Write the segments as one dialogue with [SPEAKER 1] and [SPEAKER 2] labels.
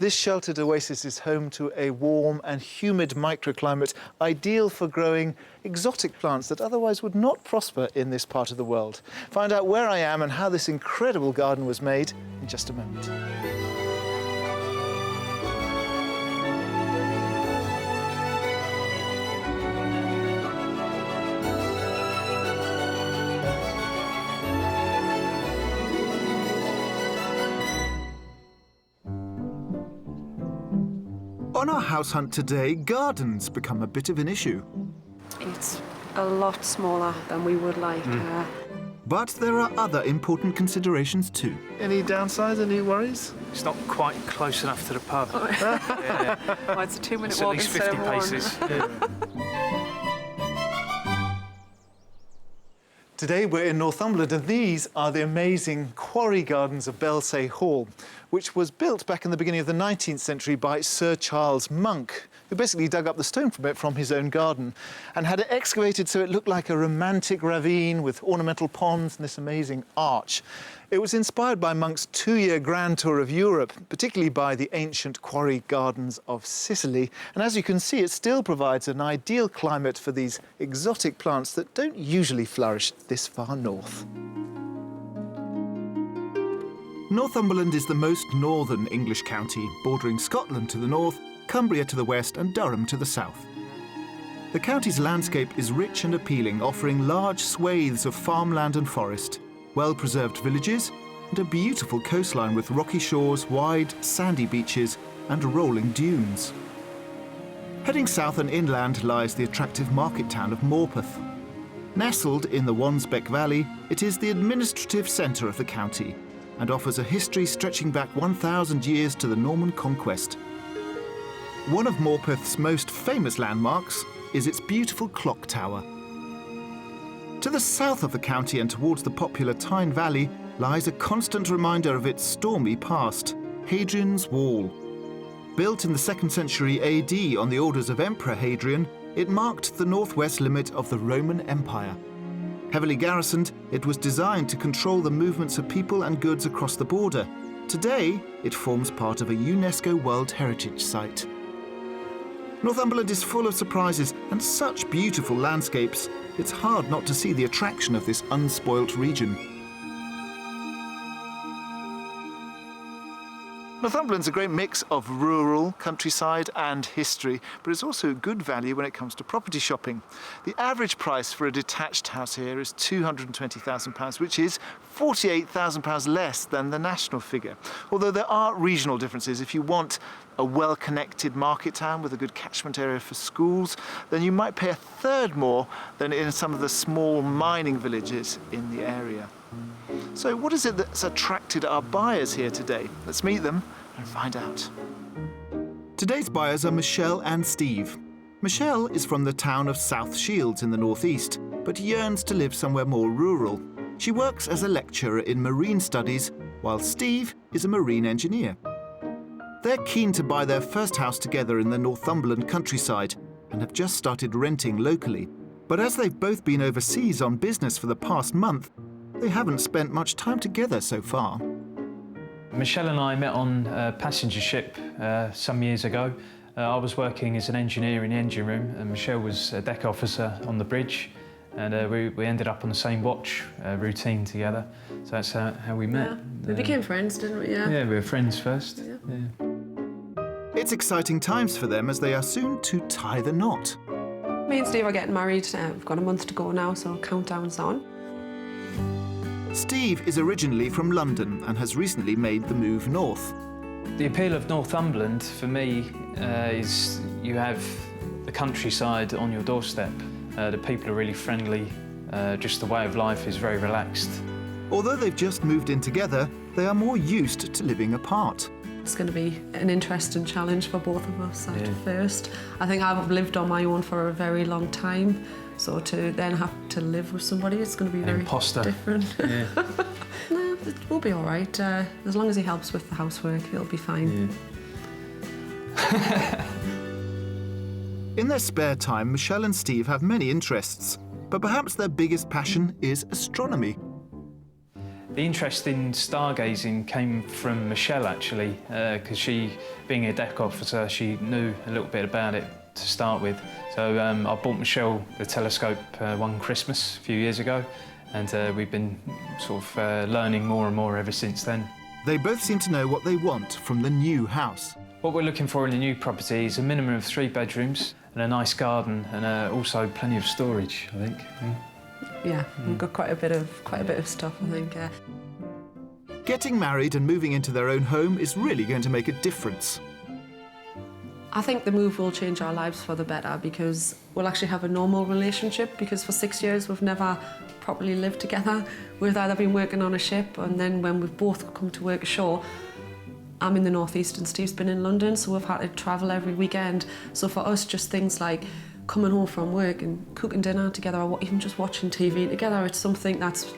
[SPEAKER 1] This sheltered oasis is home to a warm and humid microclimate, ideal for growing exotic plants that otherwise would not prosper in this part of the world. Find out where I am and how this incredible garden was made in just a moment. On our house hunt today, gardens become a bit of an issue.
[SPEAKER 2] It's a lot smaller than we would like.
[SPEAKER 1] But there are other important considerations too. Any downsides, any worries?
[SPEAKER 3] It's not quite close enough to the pub.
[SPEAKER 2] Yeah. Well, it's a 2-minute walk
[SPEAKER 3] at least
[SPEAKER 2] instead
[SPEAKER 3] 50
[SPEAKER 2] of one.
[SPEAKER 3] paces.
[SPEAKER 1] Today we're in Northumberland, and these are the amazing quarry gardens of Belsay Hall, which was built back in the beginning of the 19th century by Sir Charles Monk, who basically dug up the stone from it from his own garden and had it excavated so it looked like a romantic ravine with ornamental ponds and this amazing arch. It was inspired by Monk's 2-year grand tour of Europe, particularly by the ancient quarry gardens of Sicily. And as you can see, it still provides an ideal climate for these exotic plants that don't usually flourish this far north. Northumberland is the most northern English county, bordering Scotland to the north, Cumbria to the west and Durham to the south. The county's landscape is rich and appealing, offering large swathes of farmland and forest, well-preserved villages and a beautiful coastline with rocky shores, wide, sandy beaches and rolling dunes. Heading south and inland lies the attractive market town of Morpeth. Nestled in the Wansbeck Valley, it is the administrative centre of the county and offers a history stretching back 1,000 years to the Norman conquest. One of Morpeth's most famous landmarks is its beautiful clock tower. To the south of the county and towards the popular Tyne Valley lies a constant reminder of its stormy past, Hadrian's Wall. Built in the 2nd century AD on the orders of Emperor Hadrian, it marked the northwest limit of the Roman Empire. Heavily garrisoned, it was designed to control the movements of people and goods across the border. Today, it forms part of a UNESCO World Heritage Site. Northumberland is full of surprises and such beautiful landscapes, it's hard not to see the attraction of this unspoilt region. Northumberland's a great mix of rural, countryside and history, but it's also good value when it comes to property shopping. The average price for a detached house here is £220,000, which is £48,000 less than the national figure. Although there are regional differences. If you want a well-connected market town with a good catchment area for schools, then you might pay a third more than in some of the small mining villages in the area. So what is it that's attracted our buyers here today? Let's meet them and find out. Today's buyers are Michelle and Steve. Michelle is from the town of South Shields in the northeast, but yearns to live somewhere more rural. She works as a lecturer in marine studies, while Steve is a marine engineer. They're keen to buy their first house together in the Northumberland countryside and have just started renting locally. But as they've both been overseas on business for the past month, they haven't spent much time together so far.
[SPEAKER 3] Michelle and I met on a passenger ship some years ago. I was working as an engineer in the engine room and Michelle was a deck officer on the bridge, and we ended up on the same watch routine together. So that's how we met.
[SPEAKER 2] Yeah. We became friends, didn't we?
[SPEAKER 3] Yeah, we were friends first. Yeah.
[SPEAKER 1] It's exciting times for them as they are soon to tie the knot.
[SPEAKER 2] Me and Steve are getting married. We've got a month to go now, so countdown's on.
[SPEAKER 1] Steve is originally from London and has recently made the move north.
[SPEAKER 3] The appeal of Northumberland for me is you have the countryside on your doorstep. The people are really friendly, just the way of life is very relaxed.
[SPEAKER 1] Although they've just moved in together, they are more used to living apart.
[SPEAKER 2] It's going to be an interesting challenge for both of us at first. I think I've lived on my own for a very long time, so to then have to live with somebody, it's going to be very different.
[SPEAKER 3] Yeah.
[SPEAKER 2] No, it will be all right. As long as he helps with the housework, it'll be fine.
[SPEAKER 3] Yeah.
[SPEAKER 1] In their spare time, Michelle and Steve have many interests, but perhaps their biggest passion is astronomy.
[SPEAKER 3] The interest in stargazing came from Michelle, actually, because she, being a deck officer, she knew a little bit about it to start with. So I bought Michelle the telescope one Christmas a few years ago, and we've been sort of learning more and more ever since then.
[SPEAKER 1] They both seem to know what they want from the new house.
[SPEAKER 3] What we're looking for in a new property is a minimum of 3 bedrooms and a nice garden, and also plenty of storage, I think.
[SPEAKER 2] Yeah, we've got quite a bit of stuff, I think.
[SPEAKER 1] Getting married and moving into their own home is really going to make a difference.
[SPEAKER 2] I think the move will change our lives for the better, because we'll actually have a normal relationship, because for 6 years we've never properly lived together. We've either been working on a ship, and then when we've both come to work ashore, I'm in the northeast and Steve's been in London, so we've had to travel every weekend. So for us, just things like coming home from work and cooking dinner together, or even just watching TV together, it's something that's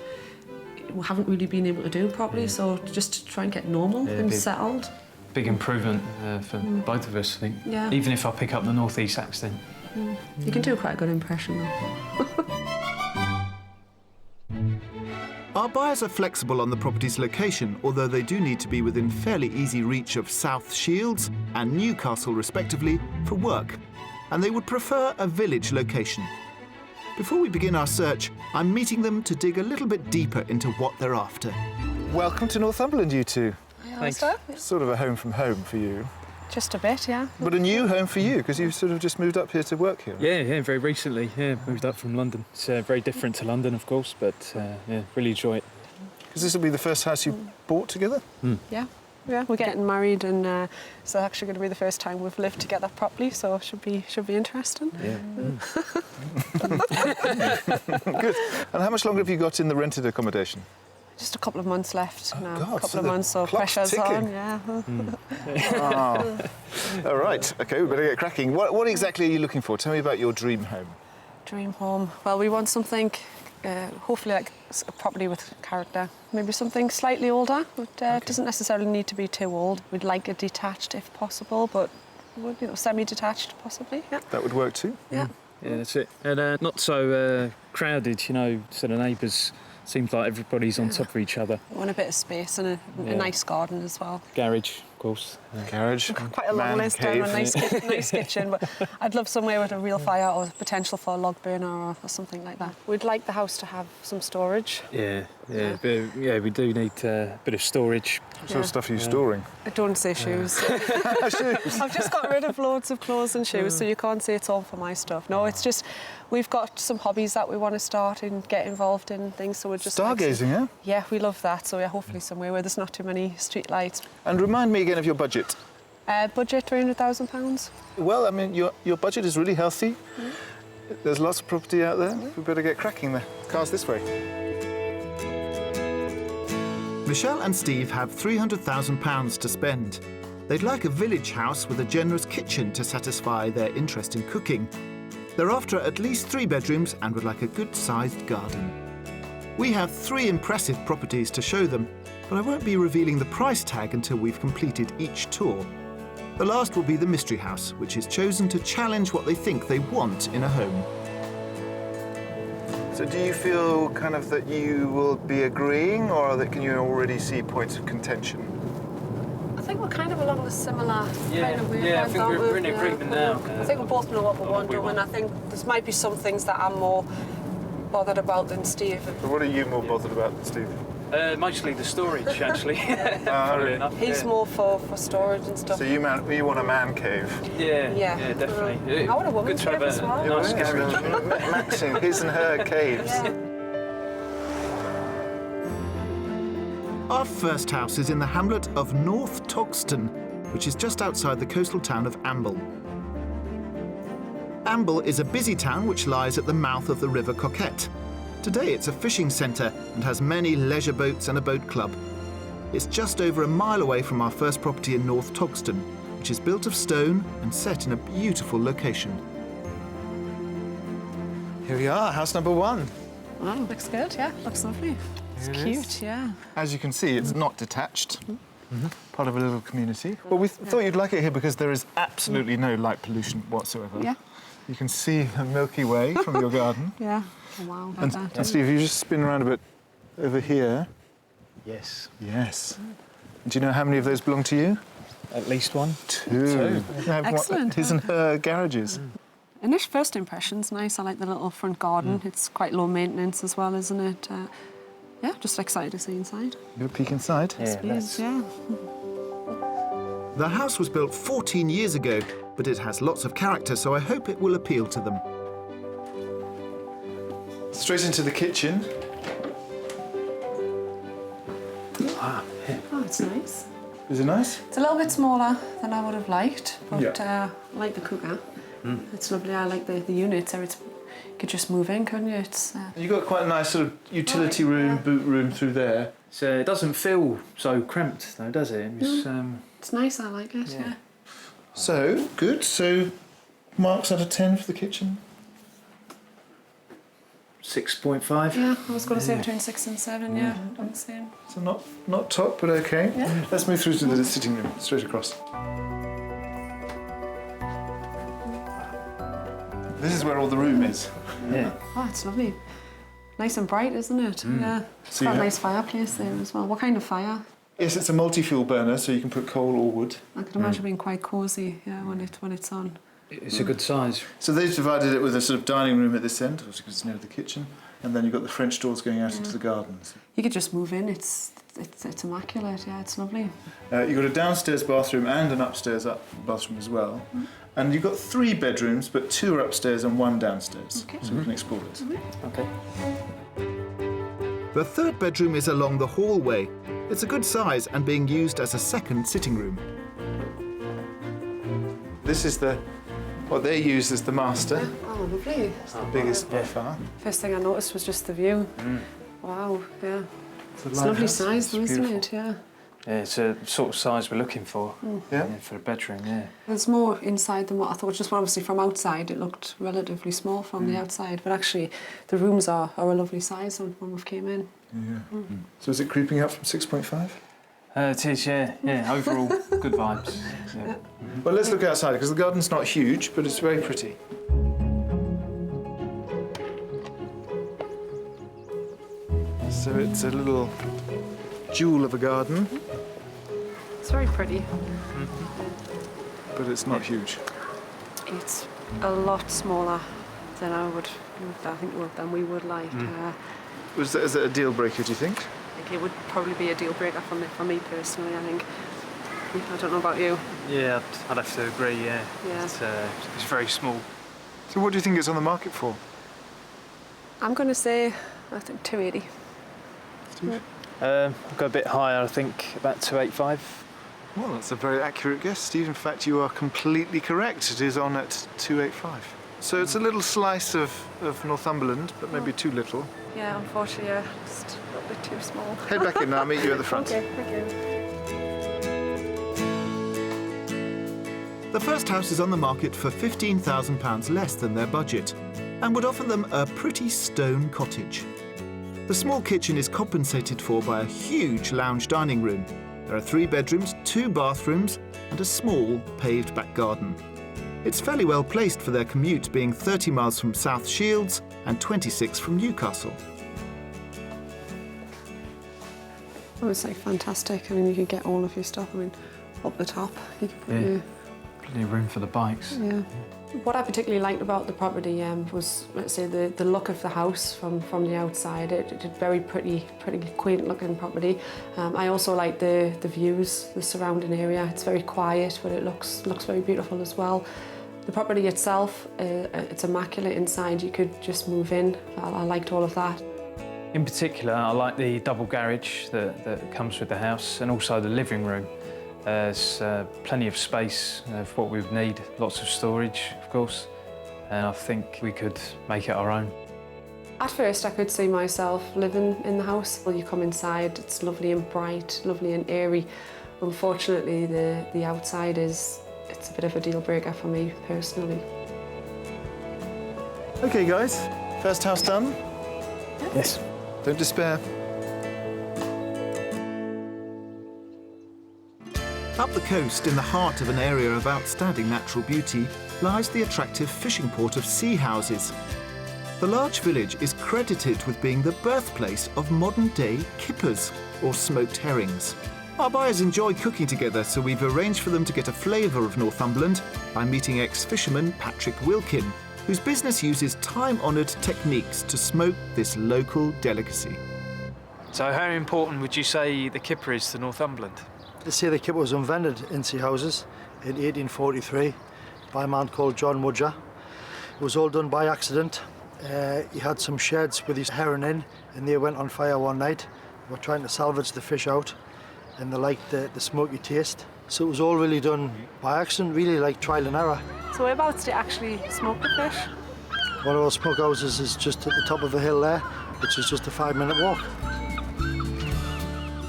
[SPEAKER 2] we haven't really been able to do properly. So just to try and get normal and settled.
[SPEAKER 3] Big improvement for both of us, I think.
[SPEAKER 2] Yeah.
[SPEAKER 3] Even if I pick up the northeast accent.
[SPEAKER 2] You can do quite a good impression, though.
[SPEAKER 1] Our buyers are flexible on the property's location, although they do need to be within fairly easy reach of South Shields and Newcastle, respectively, for work. And they would prefer a village location. Before we begin our search, I'm meeting them to dig a little bit deeper into what they're after.
[SPEAKER 4] Welcome to Northumberland, you two.
[SPEAKER 2] Thanks.
[SPEAKER 4] Sort of a home from home for you.
[SPEAKER 2] Just a bit, yeah.
[SPEAKER 4] But a new home for you, because you've sort of just moved up here to work here.
[SPEAKER 3] Yeah, very recently. Yeah, moved up from London. It's very different to London, of course, but yeah, really enjoy it.
[SPEAKER 4] Because this will be the first house you bought together?
[SPEAKER 2] Yeah, we're getting married, and it's actually going to be the first time we've lived together properly, so it should be interesting.
[SPEAKER 3] Yeah.
[SPEAKER 4] Good. And how much longer have you got in the rented accommodation?
[SPEAKER 2] Just a couple of months left now.
[SPEAKER 4] God,
[SPEAKER 2] a couple
[SPEAKER 4] so
[SPEAKER 2] of
[SPEAKER 4] the
[SPEAKER 2] months, so
[SPEAKER 4] clock's
[SPEAKER 2] pressure's
[SPEAKER 4] ticking.
[SPEAKER 2] on. Yeah.
[SPEAKER 4] Oh. All right. OK, we better get cracking. What exactly are you looking for? Tell me about your dream home.
[SPEAKER 2] Dream home. Well, we want something, hopefully like a property with character. Maybe something slightly older, but it doesn't necessarily need to be too old. We'd like it detached if possible, but semi-detached possibly. Yeah.
[SPEAKER 4] That would work too?
[SPEAKER 2] Yeah.
[SPEAKER 3] Yeah, that's it. And not so crowded, so the neighbours seems like everybody's on top of each other.
[SPEAKER 2] We want a bit of space and a nice garden as well.
[SPEAKER 3] Garage, of course.
[SPEAKER 4] Garage.
[SPEAKER 2] Quite a long list down, a nice kitchen, but I'd love somewhere with a real fire or potential for a log burner or something like that. We'd like the house to have some storage.
[SPEAKER 3] Yeah, we do need a bit of storage.
[SPEAKER 4] What sort of stuff are you storing?
[SPEAKER 2] I don't say shoes.
[SPEAKER 4] Shoes.
[SPEAKER 2] I've just got rid of loads of clothes and shoes, so you can't say it's all for my stuff. No, it's just we've got some hobbies that we want to start and get involved in things. So we're just
[SPEAKER 4] stargazing, yeah?
[SPEAKER 2] Yeah, we love that. So yeah, hopefully somewhere where there's not too many street lights.
[SPEAKER 4] And remind me again of your budget.
[SPEAKER 2] Budget £300,000.
[SPEAKER 4] Well, I mean, your budget is really healthy. There's lots of property out there. We better get cracking there. Car's this way.
[SPEAKER 1] Michelle and Steve have £300,000 to spend. They'd like a village house with a generous kitchen to satisfy their interest in cooking. They're after at least 3 bedrooms and would like a good-sized garden. We have 3 impressive properties to show them, but I won't be revealing the price tag until we've completed each tour. The last will be the mystery house, which is chosen to challenge what they think they want in a home.
[SPEAKER 4] So do you feel kind of that you will be agreeing, or that can you already see points of contention?
[SPEAKER 2] I think we're kind of along the similar kind of wavelength.
[SPEAKER 3] Yeah, I think we're in agreement now.
[SPEAKER 2] I think we both know what we want, and I think there might be some things that I'm more bothered about than Steve.
[SPEAKER 4] So what are you more bothered about than Steve?
[SPEAKER 3] Mostly the storage, actually.
[SPEAKER 4] Really?
[SPEAKER 3] Enough.
[SPEAKER 2] He's more for storage and stuff.
[SPEAKER 4] So you want a man cave?
[SPEAKER 3] Yeah, definitely.
[SPEAKER 2] I want a woman's
[SPEAKER 3] Good to have
[SPEAKER 2] cave as well.
[SPEAKER 3] Nice garage.
[SPEAKER 4] Maxing his and her caves.
[SPEAKER 2] Yeah.
[SPEAKER 1] Our first house is in the hamlet of North Togston, which is just outside the coastal town of Amble. Amble is a busy town which lies at the mouth of the River Coquette. Today it's a fishing centre and has many leisure boats and a boat club. It's just over a mile away from our first property in North Togston, which is built of stone and set in a beautiful location.
[SPEAKER 4] Here we are, house number 1.
[SPEAKER 2] Wow, looks good, yeah. Looks lovely. It's cute, yeah.
[SPEAKER 4] As you can see, it's not detached. Part of a little community. Well, we thought you'd like it here because there is absolutely no light pollution whatsoever.
[SPEAKER 2] Yeah.
[SPEAKER 4] You can see the Milky Way from your garden.
[SPEAKER 2] Yeah. Oh, wow,
[SPEAKER 4] And Steve, if you just spin around a bit over here,
[SPEAKER 3] Yes.
[SPEAKER 4] Yes. Do you know how many of those belong to you?
[SPEAKER 3] At least one.
[SPEAKER 4] Two.
[SPEAKER 2] Excellent.
[SPEAKER 4] His and her garages.
[SPEAKER 2] Initial first impression's nice. I like the little front garden. It's quite low maintenance as well, isn't it? Yeah, just excited to see inside.
[SPEAKER 4] You have a peek inside?
[SPEAKER 3] Yeah,
[SPEAKER 2] Please, yeah.
[SPEAKER 1] The house was built 14 years ago, but it has lots of character, so I hope it will appeal to them.
[SPEAKER 4] Straight into the kitchen.
[SPEAKER 2] Oh, it's nice.
[SPEAKER 4] Is it nice?
[SPEAKER 2] It's a little bit smaller than I would have liked, but
[SPEAKER 4] Yeah.
[SPEAKER 2] I like the cooker. It's lovely. I like the unit, so you could just move in, couldn't you? It's
[SPEAKER 4] You've got quite a nice sort of utility room, boot room through there.
[SPEAKER 3] So it doesn't feel so cramped, though, does it?
[SPEAKER 2] it's nice. I like it. Yeah.
[SPEAKER 4] So, good. So, marks out of 10 for the kitchen?
[SPEAKER 3] 6.5.
[SPEAKER 2] Yeah, I was going to say between 6 and 7. Yeah, I'm the same.
[SPEAKER 4] So not top, but okay.
[SPEAKER 2] Yeah.
[SPEAKER 4] Let's move through to the sitting room, straight across. This is where all the room is.
[SPEAKER 3] Yeah.
[SPEAKER 2] Oh, it's lovely. Nice and bright, isn't it? Yeah. It's
[SPEAKER 4] So
[SPEAKER 2] got
[SPEAKER 4] you
[SPEAKER 2] a nice fireplace there as well. What kind of fire?
[SPEAKER 4] Yes, it's a multi-fuel burner, so you can put coal or wood.
[SPEAKER 2] I can imagine being quite cosy, yeah, when it's on.
[SPEAKER 3] It's a good size.
[SPEAKER 4] So they've divided it with a sort of dining room at this end, which is near the kitchen, and then you've got the French doors going out into the gardens.
[SPEAKER 2] You could just move in. It's immaculate. Yeah, it's lovely.
[SPEAKER 4] You've got a downstairs bathroom and an upstairs bathroom as well. And you've got 3 bedrooms, but 2 are upstairs and 1 downstairs.
[SPEAKER 2] Okay.
[SPEAKER 4] So we can explore it.
[SPEAKER 3] Okay.
[SPEAKER 1] The third bedroom is along the hallway. It's a good size and being used as a second sitting room.
[SPEAKER 4] This is what they use as the master.
[SPEAKER 2] Oh, lovely.
[SPEAKER 4] It's the biggest by far.
[SPEAKER 2] First thing I noticed was just the view. Wow, yeah.
[SPEAKER 4] It's a
[SPEAKER 2] It's a lovely
[SPEAKER 4] lighthouse.
[SPEAKER 2] size, though,
[SPEAKER 4] It's
[SPEAKER 2] isn't
[SPEAKER 4] beautiful.
[SPEAKER 2] it? Yeah.
[SPEAKER 3] Yeah, it's a sort of size we're looking for.
[SPEAKER 4] Yeah.
[SPEAKER 3] For a bedroom, yeah.
[SPEAKER 2] There's more inside than what I thought. Just obviously from outside, it looked relatively small from the outside, but actually the rooms are a lovely size when we came in.
[SPEAKER 4] Yeah. So is it creeping up from 6.5?
[SPEAKER 3] It is, yeah. Yeah, overall, good vibes. Yeah.
[SPEAKER 4] Well, let's look outside, because the garden's not huge, but it's very pretty. So it's a little jewel of a garden,
[SPEAKER 2] It's very pretty.
[SPEAKER 4] but it's not huge.
[SPEAKER 2] It's a lot smaller than than we would like.
[SPEAKER 4] Is that a deal breaker, do you think?
[SPEAKER 2] I think it would probably be a deal breaker for me personally. I think. I don't know about you.
[SPEAKER 3] Yeah, I'd have to agree, yeah.
[SPEAKER 2] Yeah.
[SPEAKER 3] It's very small.
[SPEAKER 4] So what do you think it's on the market for?
[SPEAKER 2] I'm going to say, I think 280.
[SPEAKER 3] I'll go a bit higher, I think, about 285.
[SPEAKER 4] Well, that's a very accurate guess, Steve. In fact, you are completely correct. It is on at 285. So it's a little slice of Northumberland, but maybe too little.
[SPEAKER 2] Yeah, unfortunately, yeah, just a little bit too small.
[SPEAKER 4] Head back in now, I'll meet you at the front.
[SPEAKER 2] Okay, thank you.
[SPEAKER 1] The first house is on the market for £15,000 less than their budget and would offer them a pretty stone cottage. The small kitchen is compensated for by a huge lounge dining room. There are 3 bedrooms, 2 bathrooms and a small paved back garden. It's fairly well placed for their commute, being 30 miles from South Shields and 26 from Newcastle.
[SPEAKER 2] I would say fantastic. I mean, you could get all of your stuff. I mean, up the top, you could put your...
[SPEAKER 3] Plenty of room for the bikes.
[SPEAKER 2] Yeah. What I particularly liked about the property was, let's say, the look of the house from the outside. It's a very pretty quaint looking property. I also like the views, the surrounding area. It's very quiet, but it looks very beautiful as well. The property itself, it's immaculate inside. You could just move in. I liked all of that.
[SPEAKER 3] In particular, I like the double garage that comes with the house, and also the living room. There's plenty of space for what we would need, lots of storage, of course, and I think we could make it our own.
[SPEAKER 2] At first, I could see myself living in the house. Well, you come inside, it's lovely and bright, lovely and airy. Unfortunately, the outside it's a bit of a deal breaker for me personally.
[SPEAKER 4] OK, guys, first house done.
[SPEAKER 3] Yes.
[SPEAKER 4] Don't despair.
[SPEAKER 1] Up the coast, in the heart of an area of outstanding natural beauty, lies the attractive fishing port of Sea Houses. The large village is credited with being the birthplace of modern-day kippers, or smoked herrings. Our buyers enjoy cooking together, so we've arranged for them to get a flavour of Northumberland by meeting ex-fisherman Patrick Wilkin, whose business uses time-honoured techniques to smoke this local delicacy.
[SPEAKER 3] So how important would you say the kipper is to Northumberland?
[SPEAKER 5] They say the kipper was invented in sea houses in 1843 by a man called John Mudger. It was all done by accident. He had some sheds with his herring in, and they went on fire one night. They were trying to salvage the fish out, and they liked the smoky taste. So it was all really done by accident, really like trial and error.
[SPEAKER 2] So whereabouts do you actually smoke the fish?
[SPEAKER 5] One of our smokehouses is just at the top of a hill there, which is just a 5-minute walk.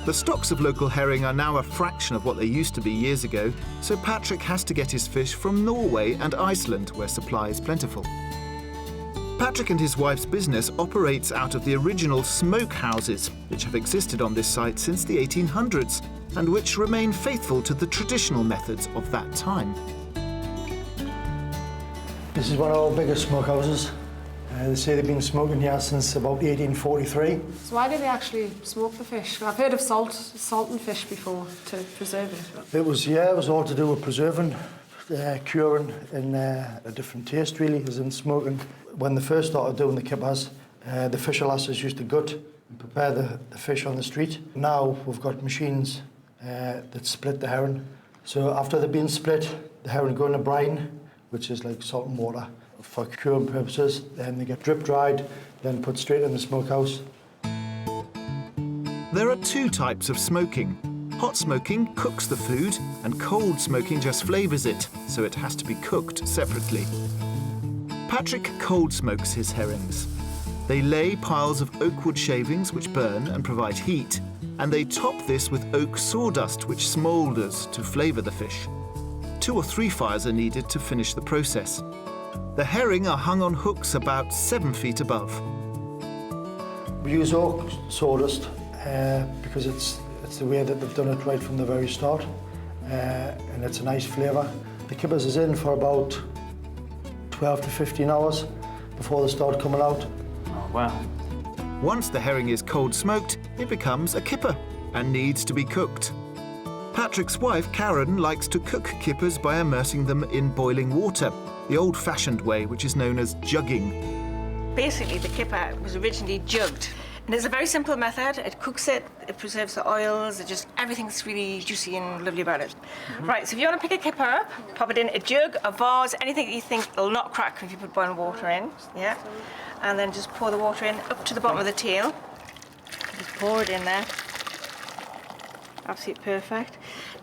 [SPEAKER 1] The stocks of local herring are now a fraction of what they used to be years ago, so Patrick has to get his fish from Norway and Iceland, where supply is plentiful. Patrick and his wife's business operates out of the original smoke houses, which have existed on this site since the 1800s, and which remain faithful to the traditional methods of that time.
[SPEAKER 5] This is one of our biggest smokehouses. They say they've been smoking here since about 1843.
[SPEAKER 2] So why do they actually smoke the fish? I've heard of salting fish before to preserve it.
[SPEAKER 5] It was all to do with preserving, curing, and a different taste really, as in smoking. When they first started doing the kippers, the fisher lasses used to gut and prepare the fish on the street. Now we've got machines that split the herring. So after they've been split, the herring go in a brine, which is like salt and water for curing purposes. Then they get drip dried, then put straight in the smokehouse.
[SPEAKER 1] There are two types of smoking. Hot smoking cooks the food, and cold smoking just flavours it, so it has to be cooked separately. Patrick cold smokes his herrings. They lay piles of oak wood shavings which burn and provide heat, and they top this with oak sawdust which smoulders to flavour the fish. 2 or 3 fires are needed to finish the process. The herring are hung on hooks about 7 feet above.
[SPEAKER 5] We use oak sawdust because it's the way that they've done it right from the very start, and it's a nice flavour. The kippers is in for about 12 to 15 hours before they start coming out.
[SPEAKER 3] Oh, wow.
[SPEAKER 1] Once the herring is cold smoked, it becomes a kipper and needs to be cooked. Patrick's wife, Karen, likes to cook kippers by immersing them in boiling water, the old-fashioned way, which is known as jugging.
[SPEAKER 6] Basically, the kipper was originally jugged. And it's a very simple method. It cooks it, it preserves the oils, everything's really juicy and lovely about it. Right, so if you want to pick a kipper up, pop it in a jug, a vase, anything that you think will not crack if you put boiling water in, yeah? And then just pour the water in up to the bottom of the tail. Just pour it in there. Absolutely perfect.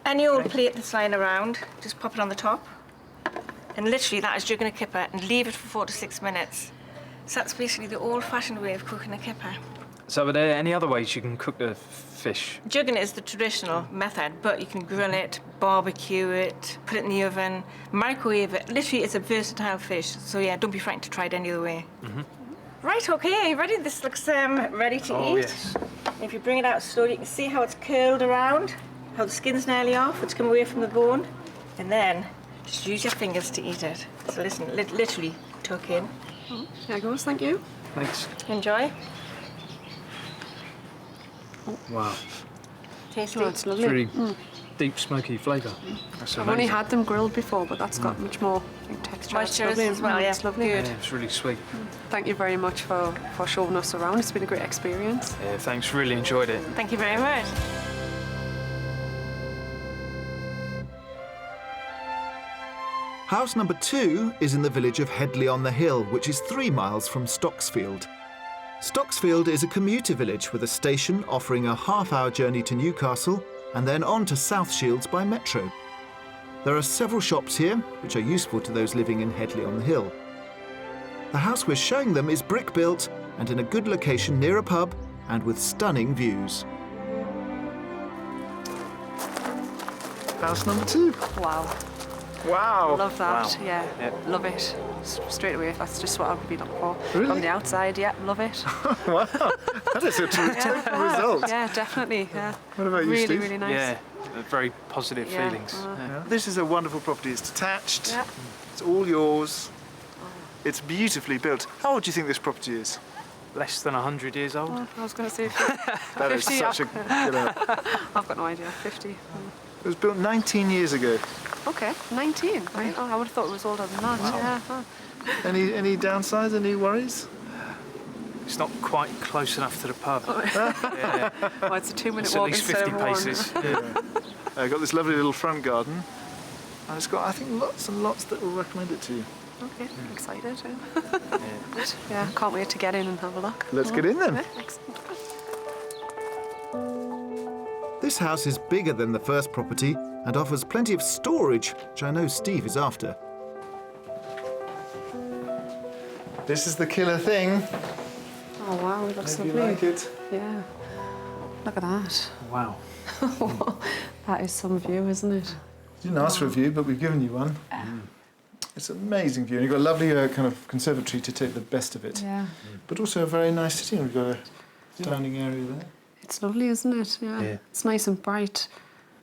[SPEAKER 6] Any old plate that's lying around, just pop it on the top. And literally that is jugging a kipper and leave it for 4 to 6 minutes. So that's basically the old-fashioned way of cooking a kipper.
[SPEAKER 3] So are there any other ways you can cook the fish?
[SPEAKER 6] Jugging is the traditional method, but you can grill it, barbecue it, put it in the oven, microwave it. Literally, it's a versatile fish. So yeah, don't be frightened to try it any other way. Right, okay, are you ready? This looks ready to eat.
[SPEAKER 3] Oh, yes.
[SPEAKER 6] If you bring it out slowly, you can see how it's curled around, how the skin's nearly off, it's come away from the bone. And then just use your fingers to eat it. So listen, literally tuck in.
[SPEAKER 2] There goes, thank you.
[SPEAKER 3] Thanks.
[SPEAKER 6] Enjoy.
[SPEAKER 3] Wow.
[SPEAKER 6] Tasty.
[SPEAKER 2] Oh, it's lovely.
[SPEAKER 3] It's really deep, smoky flavour. That's
[SPEAKER 2] I've only
[SPEAKER 3] amazing.
[SPEAKER 2] had them grilled before, but that's got much more texture. It's
[SPEAKER 6] Moisture
[SPEAKER 2] lovely.
[SPEAKER 6] as well, yeah.
[SPEAKER 2] It's lovely.
[SPEAKER 3] Yeah, it's really sweet.
[SPEAKER 2] Thank you very much for showing us around. It's been a great experience.
[SPEAKER 3] Yeah, thanks. Really enjoyed it.
[SPEAKER 6] Thank you very much.
[SPEAKER 1] House number 2 is in the village of Headley-on-the-Hill, which is 3 miles from Stocksfield. Stocksfield is a commuter village with a station offering a half-hour journey to Newcastle and then on to South Shields by metro. There are several shops here, which are useful to those living in Headley-on-the-Hill. The house we're showing them is brick-built and in a good location near a pub and with stunning views.
[SPEAKER 4] House number 2.
[SPEAKER 2] Wow.
[SPEAKER 4] Wow.
[SPEAKER 2] Love that,
[SPEAKER 3] Wow.
[SPEAKER 2] yeah.
[SPEAKER 3] Yep.
[SPEAKER 2] Love it. Straight away, that's just what I would be looking for.
[SPEAKER 4] Really?
[SPEAKER 2] From the outside, yeah, love it.
[SPEAKER 4] Wow. That is a terrific result.
[SPEAKER 2] Yeah, definitely, yeah.
[SPEAKER 4] What about you,
[SPEAKER 2] really,
[SPEAKER 4] Steve?
[SPEAKER 2] really nice.
[SPEAKER 3] Yeah, very positive
[SPEAKER 2] Yeah.
[SPEAKER 3] feelings.
[SPEAKER 4] Yeah. This is a wonderful property. It's detached.
[SPEAKER 2] Yeah.
[SPEAKER 4] It's all yours. It's beautifully built. How old do you think this property is?
[SPEAKER 3] Less than 100 years old.
[SPEAKER 2] Oh, I was going to say
[SPEAKER 4] That is
[SPEAKER 2] 50.
[SPEAKER 4] such a good answer.
[SPEAKER 2] I've got no idea. 50.
[SPEAKER 4] It was built 19 years ago.
[SPEAKER 2] Okay, 19. Right. Oh, I would have thought it was older than that. Yeah. Oh.
[SPEAKER 4] Any downsides, any worries?
[SPEAKER 3] It's not quite close enough to the pub. Yeah.
[SPEAKER 2] Oh, it's a 2-minute
[SPEAKER 3] It's at
[SPEAKER 2] walk
[SPEAKER 3] least
[SPEAKER 2] instead
[SPEAKER 3] 50
[SPEAKER 2] of one.
[SPEAKER 3] paces.
[SPEAKER 4] Yeah. Got this lovely little front garden. And it's got, I think, lots and lots that will recommend it to you.
[SPEAKER 2] Okay, I'm excited. Yeah, can't wait to get in and have a look.
[SPEAKER 4] Let's get in then.
[SPEAKER 2] Yeah, excellent.
[SPEAKER 1] This house is bigger than the first property and offers plenty of storage, which I know Steve is after.
[SPEAKER 4] This is the killer thing.
[SPEAKER 2] Oh wow, it looks
[SPEAKER 4] Hope you
[SPEAKER 2] lovely.
[SPEAKER 4] like it.
[SPEAKER 2] Yeah. Look at that.
[SPEAKER 3] Wow.
[SPEAKER 2] That is some view, isn't it?
[SPEAKER 4] You didn't ask for a view, but we've given you one. It's an amazing view. And you've got a lovely kind of conservatory to take the best of it.
[SPEAKER 2] Yeah.
[SPEAKER 4] But also a very nice sitting room. We've got a dining area there.
[SPEAKER 2] It's lovely, isn't it? Yeah.
[SPEAKER 3] Yeah.
[SPEAKER 2] It's nice and bright.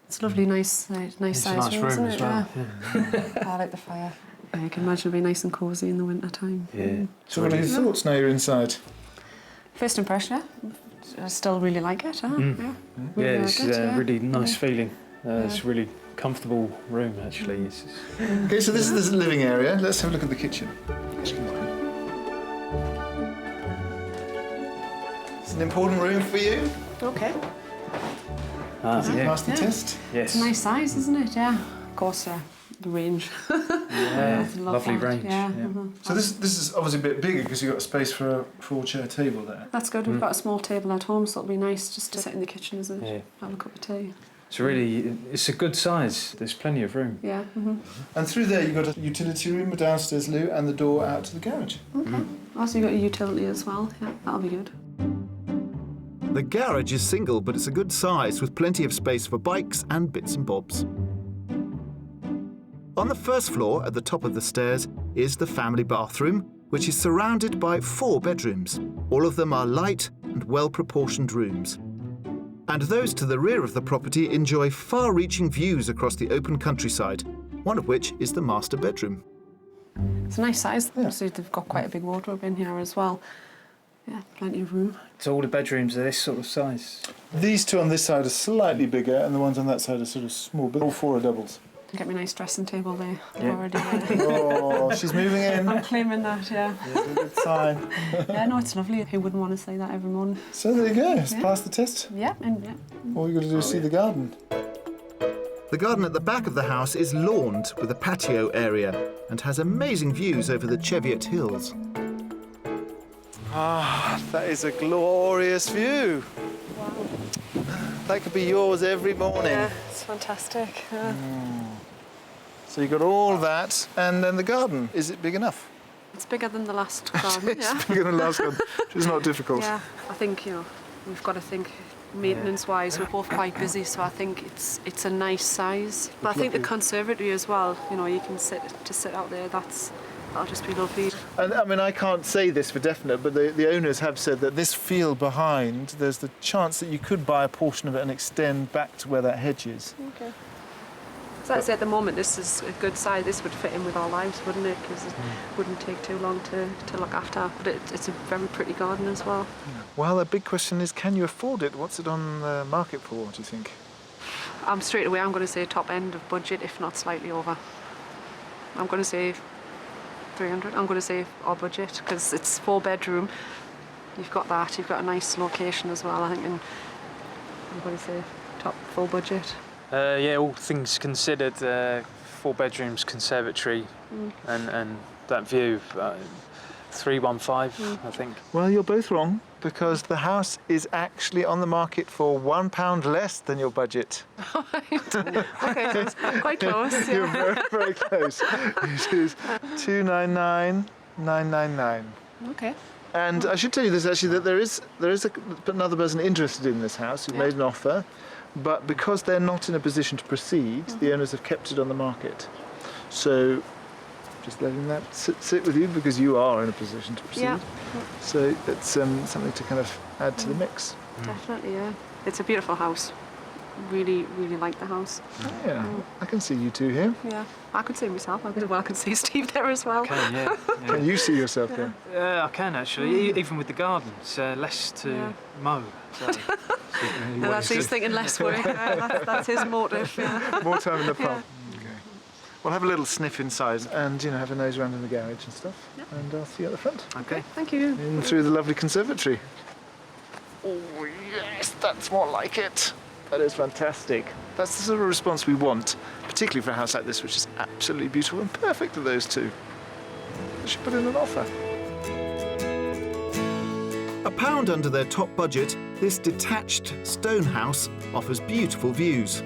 [SPEAKER 2] It's a lovely, nice
[SPEAKER 3] It's a
[SPEAKER 2] size
[SPEAKER 3] nice room
[SPEAKER 2] isn't
[SPEAKER 3] as
[SPEAKER 2] it?
[SPEAKER 3] well.
[SPEAKER 2] Yeah. I like the fire. I can imagine it'll be nice and cosy in the winter time.
[SPEAKER 3] Yeah.
[SPEAKER 4] So what are your thoughts now you're inside?
[SPEAKER 2] First impression, yeah. I still really like it. Huh? Yeah.
[SPEAKER 3] Yeah,
[SPEAKER 2] Really
[SPEAKER 3] it's
[SPEAKER 2] like it,
[SPEAKER 3] a
[SPEAKER 2] yeah.
[SPEAKER 3] really nice
[SPEAKER 2] Yeah.
[SPEAKER 3] feeling. It's a really comfortable room, actually. It's
[SPEAKER 4] Okay, so this is the living area. Let's have a look at the kitchen. It's an important room for you.
[SPEAKER 2] Okay.
[SPEAKER 4] Has it
[SPEAKER 3] yeah.
[SPEAKER 4] passed the test?
[SPEAKER 3] Yes.
[SPEAKER 2] It's a nice size, isn't it? Yeah. Of course, the range.
[SPEAKER 3] Yeah,
[SPEAKER 2] I love
[SPEAKER 3] lovely
[SPEAKER 2] that.
[SPEAKER 3] range.
[SPEAKER 2] Yeah.
[SPEAKER 3] Yeah.
[SPEAKER 4] So this is obviously a bit bigger because you've got space for a 4-chair table there.
[SPEAKER 2] That's good. We've got a small table at home, so it'll be nice just to sit in the kitchen, isn't it?
[SPEAKER 3] Yeah.
[SPEAKER 2] Have a cup of tea.
[SPEAKER 3] It's a good size. There's plenty of room.
[SPEAKER 2] Yeah.
[SPEAKER 4] And through there you've got a utility room, a downstairs loo, and the door out to the garage.
[SPEAKER 2] Okay. Also, you got a utility as well. Yeah, that'll be good.
[SPEAKER 1] The garage is single, but it's a good size with plenty of space for bikes and bits and bobs. On the first floor, at the top of the stairs, is the family bathroom, which is surrounded by 4 bedrooms. All of them are light and well-proportioned rooms. And those to the rear of the property enjoy far-reaching views across the open countryside, one of which is the master bedroom.
[SPEAKER 2] It's a nice size.
[SPEAKER 4] Yeah.
[SPEAKER 2] So they've got quite a big wardrobe in here as well. Yeah, plenty of room.
[SPEAKER 3] So all the bedrooms are this sort of size.
[SPEAKER 4] These two on this side are slightly bigger, and the ones on that side are sort of small, but all 4 are doubles.
[SPEAKER 2] Get me a nice dressing table there.
[SPEAKER 3] Yeah.
[SPEAKER 2] Already.
[SPEAKER 4] Oh, she's moving in.
[SPEAKER 2] I'm claiming that, yeah.
[SPEAKER 4] That's a good sign.
[SPEAKER 2] Yeah, no, it's lovely. Who wouldn't want to say that every morning?
[SPEAKER 4] So there you go, it's
[SPEAKER 2] Yeah.
[SPEAKER 4] passed the test.
[SPEAKER 2] Yeah, and yeah.
[SPEAKER 4] All you've got to do is see the garden.
[SPEAKER 1] The garden at the back of the house is lawned with a patio area and has amazing views over the Cheviot Hills.
[SPEAKER 4] Ah, that is a glorious view.
[SPEAKER 2] Wow.
[SPEAKER 4] That could be yours every morning.
[SPEAKER 2] Yeah, it's fantastic. Yeah.
[SPEAKER 4] So you've got all that, and then the garden. Is it big enough?
[SPEAKER 2] It's bigger than the last garden, yeah.
[SPEAKER 4] It's bigger than the last one, which is not difficult.
[SPEAKER 2] Yeah, I think, we've got to think maintenance-wise, we're both quite busy, so I think it's a nice size. But I think the conservatory as well, you can sit out there, that'll just be lovely.
[SPEAKER 4] And I mean, I can't say this for definite, but the owners have said that this field behind, there's the chance that you could buy a portion of it and extend back to where that hedge is.
[SPEAKER 2] Okay. So I'd say at the moment this is a good size. This would fit in with our lives, wouldn't it? Because it wouldn't take too long to look after. But it's a very pretty garden as well.
[SPEAKER 4] Well, the big question is, can you afford it? What's it on the market for, do you think?
[SPEAKER 2] Straight away I'm going to say top end of budget, if not slightly over. I'm going to say 300. I'm going to say our budget because it's 4-bedroom. You've got that. You've got a nice location as well, I think. And I'm going to say top full budget.
[SPEAKER 3] Yeah, all things considered, 4 bedrooms, conservatory, and that view, 315, I think.
[SPEAKER 4] Well, you're both wrong, because the house is actually on the market for £1 less than your budget.
[SPEAKER 2] Okay, so it's quite close.
[SPEAKER 4] You're
[SPEAKER 2] Yeah.
[SPEAKER 4] very, very close. It is 299,999.
[SPEAKER 2] Okay.
[SPEAKER 4] And I should tell you this actually, that there is another person interested in this house who made an offer, but because they're not in a position to proceed, the owners have kept it on the market. So just letting that sit with you, because you are in a position to proceed.
[SPEAKER 2] Yeah.
[SPEAKER 4] So it's something to kind of add to the mix.
[SPEAKER 2] Definitely, yeah. It's a beautiful house. really, really like the house.
[SPEAKER 4] Yeah, I can see you two here.
[SPEAKER 2] Yeah, I could see myself. I can see Steve there as well.
[SPEAKER 3] Can, yeah.
[SPEAKER 4] Can you see yourself there?
[SPEAKER 3] I can actually, even with the garden. It's less to mow. So.
[SPEAKER 2] No, that's he's thinking less work. That's his motive. Yeah.
[SPEAKER 4] More time in the pub. Okay. We'll have a little sniff inside and, you know, have a nose around in the garage and stuff. Yeah. And I'll see you at the front.
[SPEAKER 3] Okay.
[SPEAKER 2] Thank you.
[SPEAKER 4] In through the lovely conservatory. Oh, yes, that's more like it. That is fantastic. That's the sort of response we want, particularly for a house like this, which is absolutely beautiful and perfect for those two. I should put in an offer.
[SPEAKER 1] £1 under their top budget, this detached stone house offers beautiful views.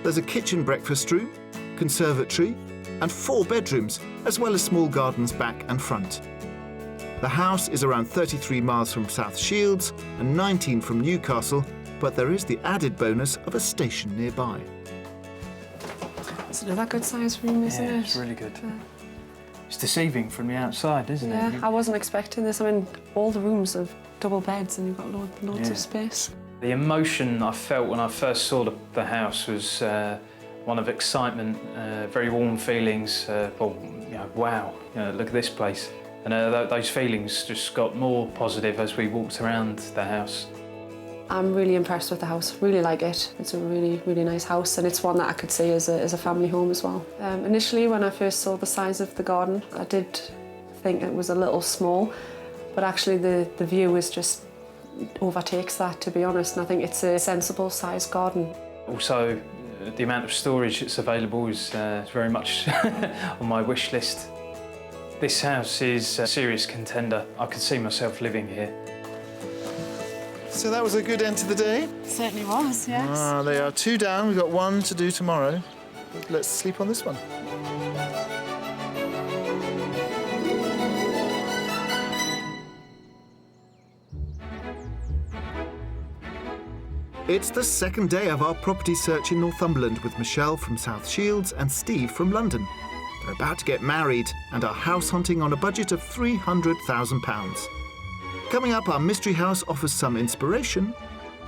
[SPEAKER 1] There's a kitchen breakfast room, conservatory, and 4 bedrooms, as well as small gardens back and front. The house is around 33 miles from South Shields and 19 from Newcastle, but there is the added bonus of a station nearby.
[SPEAKER 2] It's another good sized room, isn't it?
[SPEAKER 3] It's really good. It's deceiving from the outside, isn't it?
[SPEAKER 2] Yeah, I wasn't expecting this. I mean, all the rooms have double beds and you've got loads of space.
[SPEAKER 3] The emotion I felt when I first saw the house was one of excitement, very warm feelings. Wow, look at this place. And those feelings just got more positive as we walked around the house.
[SPEAKER 2] I'm really impressed with the house, really like it. It's a really, really nice house and it's one that I could see as a family home as well. Initially, when I first saw the size of the garden, I did think it was a little small, but actually the view is just overtakes that, to be honest, and I think it's a sensible sized garden.
[SPEAKER 3] Also, the amount of storage that's available is very much on my wish list. This house is a serious contender. I could see myself living here.
[SPEAKER 4] So that was a good end to the day.
[SPEAKER 2] Certainly was, yes.
[SPEAKER 4] They are 2 down. We've got 1 to do tomorrow. But let's sleep on this one.
[SPEAKER 1] It's the second day of our property search in Northumberland with Michelle from South Shields and Steve from London. They're about to get married and are house hunting on a budget of £300,000. Coming up, our mystery house offers some inspiration.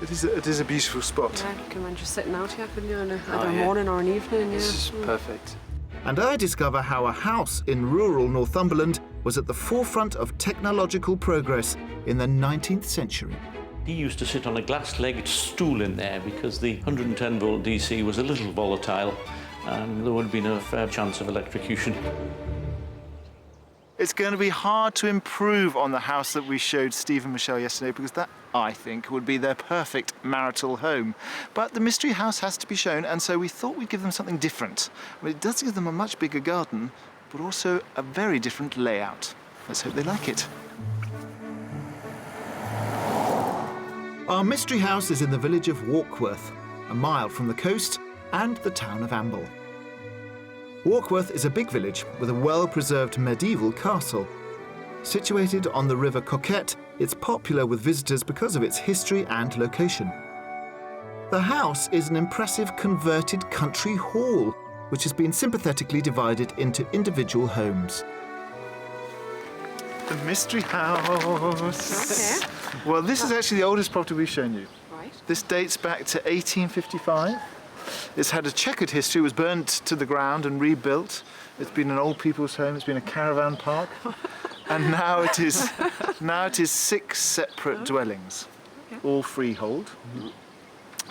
[SPEAKER 4] It is a beautiful spot.
[SPEAKER 2] Yeah, you can imagine just sitting out here, couldn't you, in either a morning or an evening.
[SPEAKER 3] This is perfect.
[SPEAKER 1] And I discover how a house in rural Northumberland was at the forefront of technological progress in the 19th century.
[SPEAKER 7] He used to sit on a glass-legged stool in there because the 110-volt DC was a little volatile and there would have been a fair chance of electrocution.
[SPEAKER 4] It's going to be hard to improve on the house that we showed Steve and Michelle yesterday because that, I think, would be their perfect marital home. But the mystery house has to be shown, and so we thought we'd give them something different. I mean, it does give them a much bigger garden, but also a very different layout. Let's hope they like it.
[SPEAKER 1] Our mystery house is in the village of Warkworth, a mile from the coast and the town of Amble. Warkworth is a big village with a well-preserved medieval castle. Situated on the River Coquette, it's popular with visitors because of its history and location. The house is an impressive converted country hall, which has been sympathetically divided into individual homes.
[SPEAKER 4] The mystery house.
[SPEAKER 2] Okay.
[SPEAKER 4] Well, this is actually the oldest property we've shown you.
[SPEAKER 2] Right.
[SPEAKER 4] This dates back to 1855. It's had a checkered history. It was burnt to the ground and rebuilt. It's been an old people's home. It's been a caravan park. And now it is 6 separate dwellings, all freehold.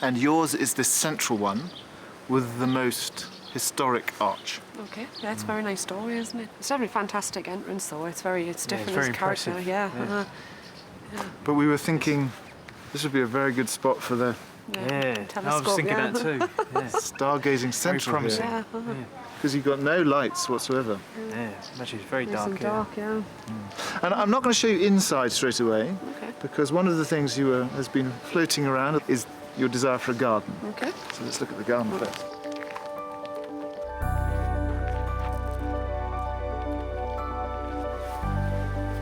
[SPEAKER 4] And yours is the central one with the most historic arch.
[SPEAKER 2] Okay, yeah, it's a very nice story, isn't it? It's definitely a fantastic entrance, though. It's different
[SPEAKER 3] very
[SPEAKER 2] as character.
[SPEAKER 3] impressive.
[SPEAKER 2] Yeah.
[SPEAKER 4] But we were thinking this would be a very good spot for the
[SPEAKER 3] I
[SPEAKER 2] Telescope,
[SPEAKER 3] was thinking
[SPEAKER 2] yeah.
[SPEAKER 3] that too. Yeah.
[SPEAKER 4] stargazing central
[SPEAKER 3] promising.
[SPEAKER 4] here.
[SPEAKER 2] Yeah.
[SPEAKER 4] Because you've got no lights whatsoever.
[SPEAKER 3] Yeah, actually it's very
[SPEAKER 2] Nice
[SPEAKER 3] dark
[SPEAKER 2] and
[SPEAKER 3] here.
[SPEAKER 2] dark, yeah.
[SPEAKER 4] And I'm not going to show you inside straight away,
[SPEAKER 2] Okay.
[SPEAKER 4] because one of the things has been floating around is your desire for a garden.
[SPEAKER 2] Okay.
[SPEAKER 4] So let's look at the garden first.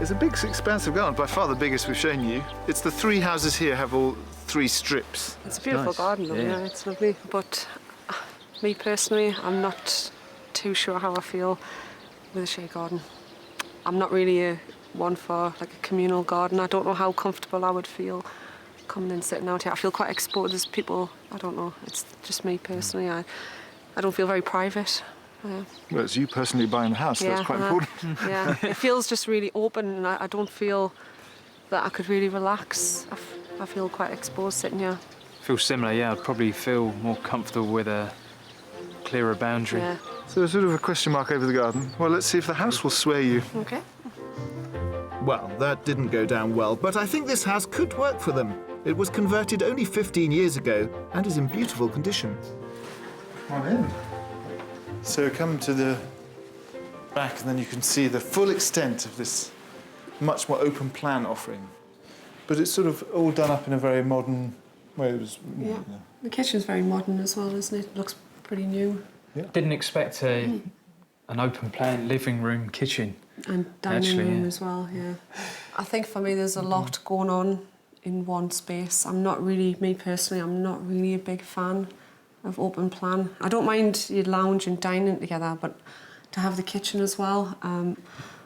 [SPEAKER 4] It's a big, expansive garden, by far the biggest we've shown you. It's the 3 houses here have all 3 strips.
[SPEAKER 2] It's a beautiful
[SPEAKER 3] nice.
[SPEAKER 2] garden, though,
[SPEAKER 3] Yeah.
[SPEAKER 2] yeah, it's lovely. But me personally, I'm not too sure how I feel with a shade garden. I'm not really one for like a communal garden. I don't know how comfortable I would feel coming and sitting out here. I feel quite exposed. There's people, I don't know, it's just me personally. I don't feel very private.
[SPEAKER 4] Well, it's you personally buying the house, so that's quite important.
[SPEAKER 2] Yeah, it feels just really open, and I don't feel that I could really relax. I feel quite exposed sitting here.
[SPEAKER 3] Feel similar, yeah. I'd probably feel more comfortable with a clearer boundary.
[SPEAKER 2] Yeah.
[SPEAKER 4] So there's sort of a question mark over the garden. Well, let's see if the house will sway you.
[SPEAKER 2] Okay.
[SPEAKER 1] Well, that didn't go down well, but I think this house could work for them. It was converted only 15 years ago and is in beautiful condition.
[SPEAKER 4] Come on in. So come to the back and then you can see the full extent of this much more open plan offering. But it's sort of all done up in a very modern way.
[SPEAKER 2] Yeah. The kitchen's very modern as well, isn't it? It looks pretty new.
[SPEAKER 4] Yeah.
[SPEAKER 3] Didn't expect an open plan living room kitchen.
[SPEAKER 2] And dining room as well, yeah. I think for me there's a lot going on in one space. Me personally, I'm not really a big fan of open plan. I don't mind you lounge and dining together, but to have the kitchen as well,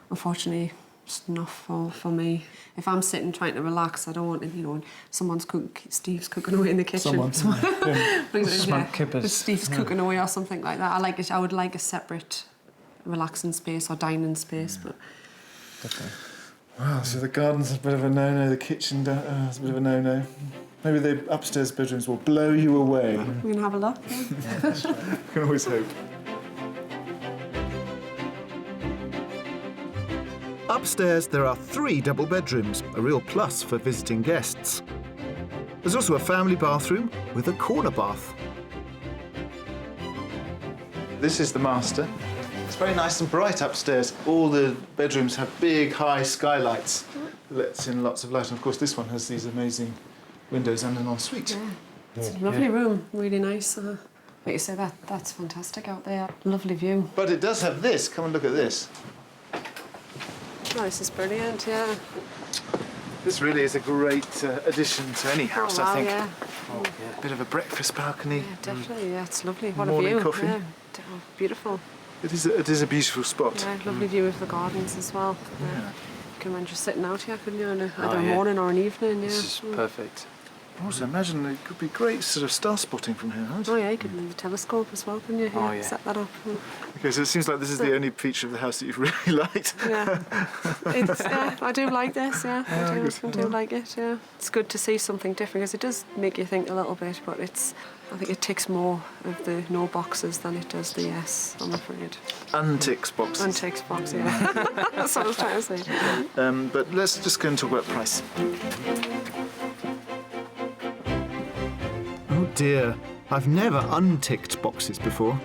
[SPEAKER 2] unfortunately, it's enough for me. If I'm sitting trying to relax, I don't want to, Steve's cooking away in the kitchen.
[SPEAKER 3] Smoke kippers.
[SPEAKER 2] Steve's cooking away or something like that. I would like a separate relaxing space or dining space, but...
[SPEAKER 3] Definitely.
[SPEAKER 4] Wow, so the garden's a bit of a no-no, the kitchen is a bit of a no-no. Maybe the upstairs bedrooms will blow you away.
[SPEAKER 2] We can have a look. Yeah.
[SPEAKER 4] You can always hope.
[SPEAKER 1] Upstairs, there are 3 double bedrooms, a real plus for visiting guests. There's also a family bathroom with a corner bath.
[SPEAKER 4] This is the master. It's very nice and bright upstairs. All the bedrooms have big, high skylights that lets in lots of light. And of course, this one has these amazing windows and an ensuite.
[SPEAKER 2] Yeah. It's a lovely room, really nice. Like you say, that's fantastic out there. Lovely view.
[SPEAKER 4] But it does have this. Come and look at this.
[SPEAKER 2] Oh, this is brilliant, yeah.
[SPEAKER 4] This really is a great addition to any house, I think.
[SPEAKER 2] Yeah.
[SPEAKER 4] A bit of a breakfast balcony.
[SPEAKER 2] Yeah, definitely, yeah, it's lovely. What
[SPEAKER 4] Morning
[SPEAKER 2] a view.
[SPEAKER 4] coffee.
[SPEAKER 2] Yeah. Oh, beautiful.
[SPEAKER 4] It is a beautiful spot.
[SPEAKER 2] Yeah, lovely view of the gardens as well.
[SPEAKER 4] Yeah.
[SPEAKER 2] You can imagine just sitting out here, couldn't you, on either a morning or an evening, yeah.
[SPEAKER 3] This is perfect.
[SPEAKER 4] Also, imagine it could be great sort of star spotting from here, right?
[SPEAKER 2] Oh yeah, you could leave a telescope as well, couldn't you?
[SPEAKER 3] Oh, yeah.
[SPEAKER 2] Set that up.
[SPEAKER 4] Okay, so it seems like this is the only feature of the house that you've really liked.
[SPEAKER 2] Yeah. I do like this, yeah. I do like it, yeah. It's good to see something different because it does make you think a little bit, but I think it ticks more of the no boxes than it does the yes, I'm afraid.
[SPEAKER 4] Unticks boxes.
[SPEAKER 2] Unticks box, yeah. That's what I was trying to say.
[SPEAKER 4] But let's just go and talk about price.
[SPEAKER 1] Oh dear, I've never unticked boxes before.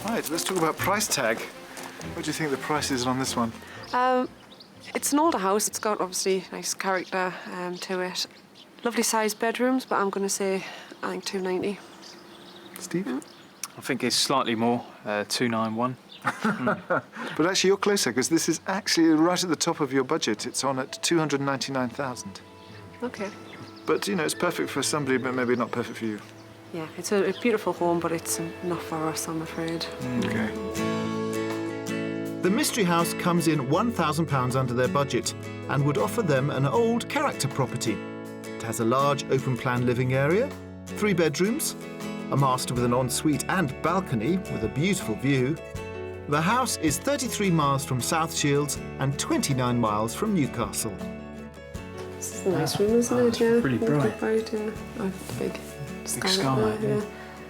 [SPEAKER 4] Right, let's talk about price tag. What do you think the price is on this one?
[SPEAKER 2] It's an older house. It's got obviously nice character to it. Lovely sized bedrooms, but I'm going to say I think 290.
[SPEAKER 4] Steve?
[SPEAKER 3] I think it's slightly more, 291.
[SPEAKER 4] But actually, you're closer because this is actually right at the top of your budget. It's on at 299,000.
[SPEAKER 2] Okay.
[SPEAKER 4] But it's perfect for somebody, but maybe not perfect for you.
[SPEAKER 2] Yeah, it's a beautiful home, but it's not for us, I'm afraid.
[SPEAKER 4] Okay.
[SPEAKER 1] The mystery house comes in £1,000 under their budget and would offer them an old character property. It has a large open-plan living area, 3 bedrooms, a master with an ensuite and balcony with a beautiful view. The house is 33 miles from South Shields and 29 miles from Newcastle.
[SPEAKER 2] This is a nice room, isn't it? Yeah.
[SPEAKER 3] Really bright.
[SPEAKER 2] Yeah. Oh, big
[SPEAKER 3] skylight, yeah.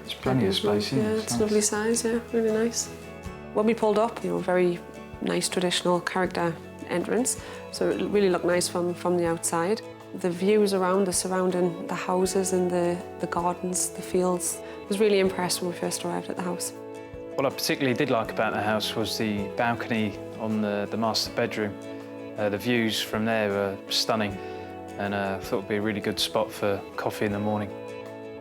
[SPEAKER 3] There's plenty of space in it.
[SPEAKER 2] Yeah, it's lovely size, yeah, really nice. When we pulled up, very nice traditional character entrance, so it really looked nice from the outside. The views around, the surrounding the houses and the gardens, the fields, I was really impressed when we first arrived at the house.
[SPEAKER 3] What I particularly did like about the house was the balcony on the master bedroom. The views from there were stunning, and I thought it would be a really good spot for coffee in the morning.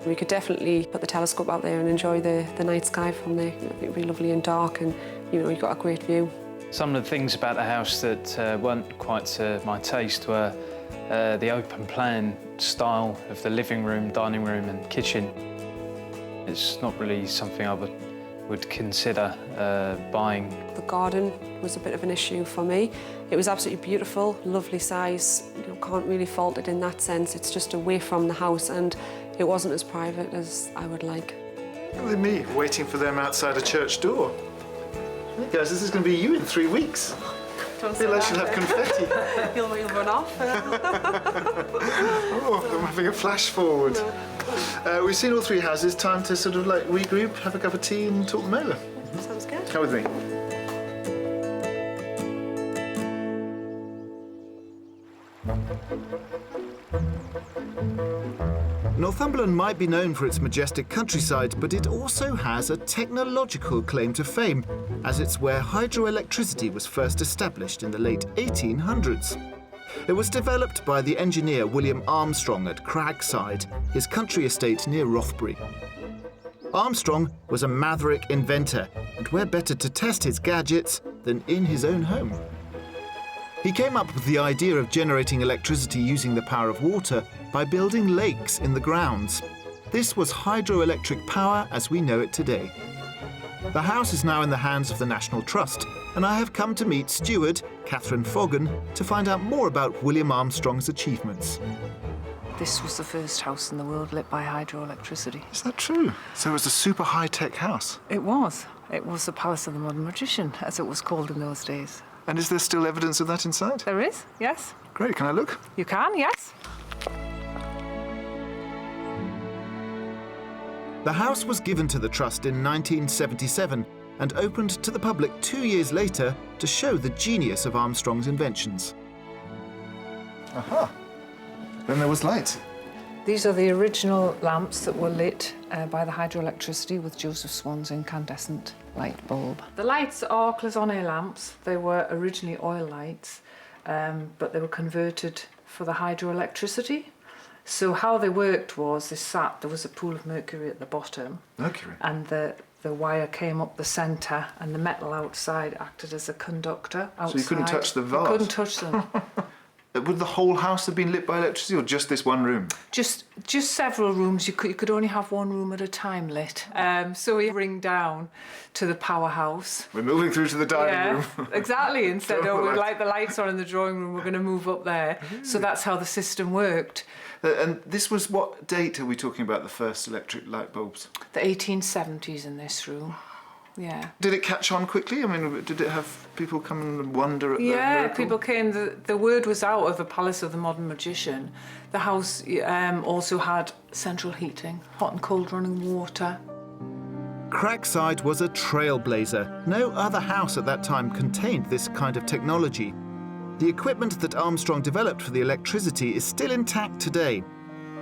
[SPEAKER 2] We could definitely put the telescope out there and enjoy the night sky from there. It would be lovely and dark, and you got a great view.
[SPEAKER 3] Some of the things about the house that weren't quite to my taste were the open plan style of the living room, dining room and kitchen. It's not really something I would would consider buying.
[SPEAKER 2] The garden was a bit of an issue for me. It was absolutely beautiful, lovely size. You know, can't really fault it in that sense. It's just away from the house and it wasn't as private as I would like.
[SPEAKER 4] Look at me waiting for them outside a church door. Hey guys, this is going to be you in 3 weeks. I feel I should have confetti.
[SPEAKER 2] You'll run off.
[SPEAKER 4] Oh, I'm having a flash forward. We've seen all 3 houses. Time to sort of like regroup, have a cup of tea and talk them over.
[SPEAKER 2] Sounds good.
[SPEAKER 4] Come with me. Northumberland might be known for its majestic countryside, but it also has a technological claim to fame, as it's where hydroelectricity was first established in the late 1800s. It was developed by the engineer William Armstrong at Cragside, his country estate near Rothbury. Armstrong was a maverick inventor, and where better to test his gadgets than in his own home? He came up with the idea of generating electricity using the power of water by building lakes in the grounds. This was hydroelectric power as we know it today. The house is now in the hands of the National Trust, and I have come to meet steward Catherine Foggan to find out more about William Armstrong's achievements.
[SPEAKER 8] This was the first house in the world lit by hydroelectricity.
[SPEAKER 4] Is that true? So it was a super high-tech house?
[SPEAKER 8] It was. It was the Palace of the Modern Magician, as it was called in those days.
[SPEAKER 4] And is there still evidence of that inside?
[SPEAKER 8] There is, yes.
[SPEAKER 4] Great, can I look?
[SPEAKER 8] You can, yes.
[SPEAKER 1] The house was given to the Trust in 1977 and opened to the public 2 years later to show the genius of Armstrong's inventions.
[SPEAKER 4] Aha! Then there was light.
[SPEAKER 8] These are the original lamps that were lit by the hydroelectricity with Joseph Swan's incandescent light bulb. The lights are Cloisonne lamps. They were originally oil lights, but they were converted for the hydroelectricity. So how they worked was there was a pool of mercury at the bottom.
[SPEAKER 4] Mercury?
[SPEAKER 8] And the wire came up the centre and the metal outside acted as a conductor outside.
[SPEAKER 4] So you couldn't touch the vase?
[SPEAKER 8] You couldn't touch them.
[SPEAKER 4] Would the whole house have been lit by electricity or just this one room?
[SPEAKER 8] Just several rooms. You could only have one room at a time lit. So we ring down to the powerhouse.
[SPEAKER 4] We're moving through to the dining room.
[SPEAKER 8] Exactly. Instead of we like the lights on in the drawing room, we're going to move up there. So that's how the system worked.
[SPEAKER 4] And this was what date are we talking about, the first electric light bulbs?
[SPEAKER 8] The 1870s in this room. Yeah.
[SPEAKER 4] Did it catch on quickly? I mean, did it have people come and wonder at the
[SPEAKER 8] Yeah,
[SPEAKER 4] miracle?
[SPEAKER 8] people came. The word was out of the Palace of the Modern Magician. The house also had central heating, hot and cold running water.
[SPEAKER 1] Cragside was a trailblazer. No other house at that time contained this kind of technology. The equipment that Armstrong developed for the electricity is still intact today.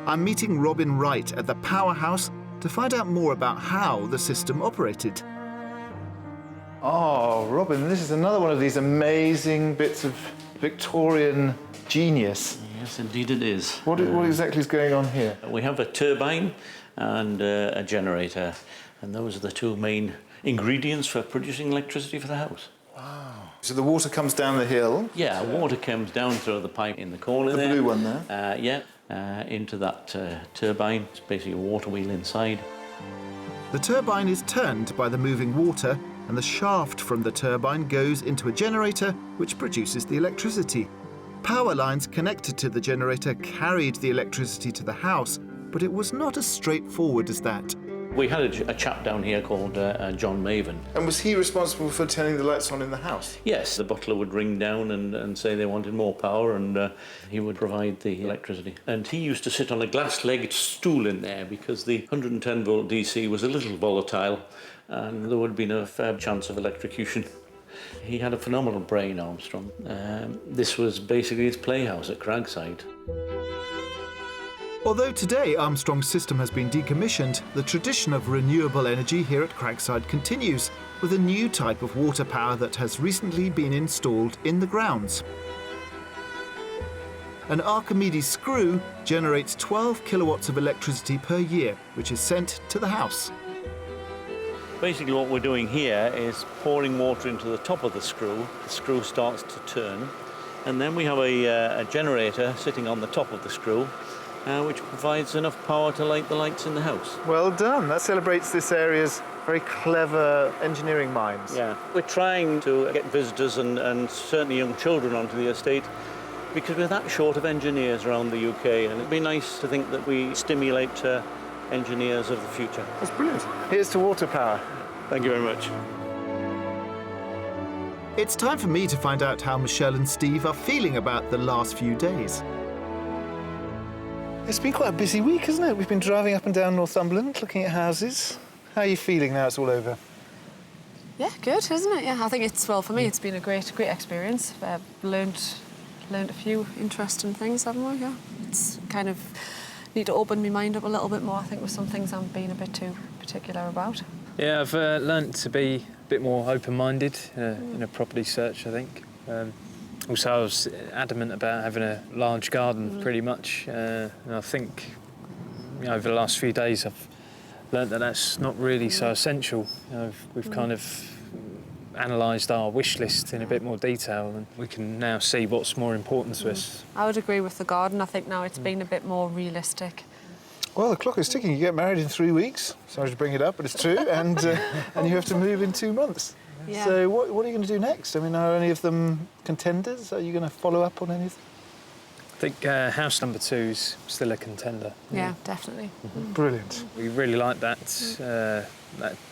[SPEAKER 1] I'm meeting Robin Wright at the powerhouse to find out more about how the system operated.
[SPEAKER 4] Oh, Robin, this is another one of these amazing bits of Victorian genius.
[SPEAKER 7] Yes, indeed it is.
[SPEAKER 4] What exactly is going on here?
[SPEAKER 7] We have a turbine and a generator, and those are the 2 main ingredients for producing electricity for the house.
[SPEAKER 4] Wow. So the water comes down the hill?
[SPEAKER 7] Yeah, water comes down through the pipe in the corner there.
[SPEAKER 4] The blue one there?
[SPEAKER 7] Into that turbine. It's basically a water wheel inside.
[SPEAKER 1] The turbine is turned by the moving water, and the shaft from the turbine goes into a generator which produces the electricity. Power lines connected to the generator carried the electricity to the house, but it was not as straightforward as that.
[SPEAKER 7] We had a chap down here called John Maven.
[SPEAKER 4] And was he responsible for turning the lights on in the house?
[SPEAKER 7] Yes, the butler would ring down and say they wanted more power, and he would provide the electricity. And he used to sit on a glass-legged stool in there because the 110-volt DC was a little volatile and there would have been a fair chance of electrocution. He had a phenomenal brain, Armstrong. This was basically his playhouse at Cragside.
[SPEAKER 1] Although today Armstrong's system has been decommissioned, the tradition of renewable energy here at Cragside continues, with a new type of water power that has recently been installed in the grounds. An Archimedes screw generates 12 kilowatts of electricity per year, which is sent to the house.
[SPEAKER 7] Basically what we're doing here is pouring water into the top of the screw. The screw starts to turn, and then we have a generator sitting on the top of the screw, which provides enough power to light the lights in the house.
[SPEAKER 4] Well done. That celebrates this area's very clever engineering minds.
[SPEAKER 7] Yeah, we're trying to get visitors and certainly young children onto the estate because we're that short of engineers around the UK, and it'd be nice to think that we stimulate engineers of the future.
[SPEAKER 4] That's brilliant. Here's to water power.
[SPEAKER 7] Thank you very much.
[SPEAKER 1] It's time for me to find out how Michelle and Steve are feeling about the last few days.
[SPEAKER 4] It's been quite a busy week, hasn't it? We've been driving up and down Northumberland, looking at houses. How are you feeling now it's all over?
[SPEAKER 2] Yeah, good, isn't it? Yeah, I think it's, well, for me, it's been a great experience. Learned a few interesting things, haven't we? Yeah. It's kind of need to open my mind up a little bit more, I think, with some things I'm being a bit too particular about.
[SPEAKER 3] Yeah, I've learnt to be a bit more open-minded in a property search, I think. Also, I was adamant about having a large garden, pretty much. And I think over the last few days I've learnt that that's not really so essential. We've kind of analysed our wish list in a bit more detail, and we can now see what's more important to us.
[SPEAKER 2] I would agree with the garden. I think now it's been a bit more realistic.
[SPEAKER 4] Well, the clock is ticking. You get married in 3 weeks. Sorry to bring it up, but it's true. And you have to move in 2 months.
[SPEAKER 2] Yeah.
[SPEAKER 4] So what are you going to do next? I mean, are any of them contenders? Are you going to follow up on anything?
[SPEAKER 3] I think house number 2 is still a contender.
[SPEAKER 2] Yeah, definitely.
[SPEAKER 4] Brilliant.
[SPEAKER 3] We really like that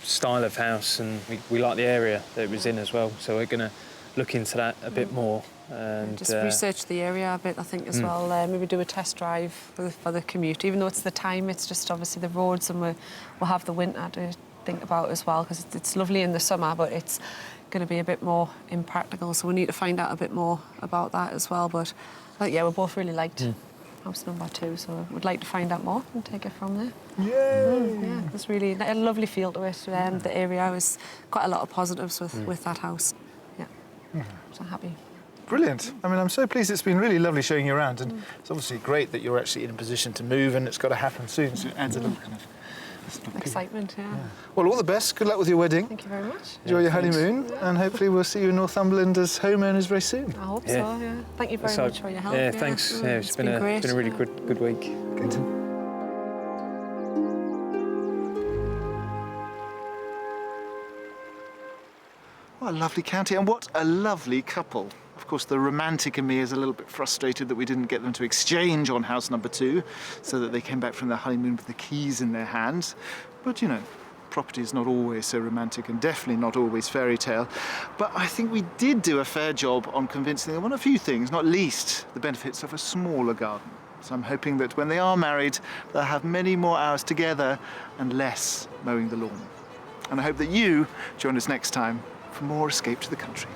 [SPEAKER 3] style of house, and we like the area that it was in as well. So we're going to look into that a bit more. And
[SPEAKER 2] just research the area a bit, I think, as well. Maybe do a test drive for the commute. Even though it's the time, it's just obviously the roads, and we'll have the winter to think about as well, because it's lovely in the summer, but it's going to be a bit more impractical. So we need to find out a bit more about that as well. But yeah, we both really liked house number 2, so we'd like to find out more and take it from there.
[SPEAKER 4] Yay!
[SPEAKER 2] Yeah, it's really a lovely feel to it. The area was quite a lot of positives with that house. Yeah, so happy.
[SPEAKER 4] Brilliant. I mean, I'm so pleased. It's been really lovely showing you around, and it's obviously great that you're actually in a position to move, and it's got to happen soon, so it adds a little kind of
[SPEAKER 2] excitement, yeah.
[SPEAKER 4] Well, all the best. Good luck with your wedding.
[SPEAKER 2] Thank you very much.
[SPEAKER 4] Enjoy your honeymoon, and hopefully we'll see you in Northumberland as homeowners very soon.
[SPEAKER 2] I hope so, yeah. Thank you very much for your help.
[SPEAKER 3] Yeah, thanks. Yeah, it's been a really good week.
[SPEAKER 4] Good. What a lovely county, and what a lovely couple. Of course, the romantic in me is a little bit frustrated that we didn't get them to exchange on house number 2 so that they came back from their honeymoon with the keys in their hands. But, you know, property is not always so romantic and definitely not always fairy tale. But I think we did do a fair job on convincing them on a few things, not least the benefits of a smaller garden. So I'm hoping that when they are married, they'll have many more hours together and less mowing the lawn. And I hope that you join us next time for more Escape to the Country.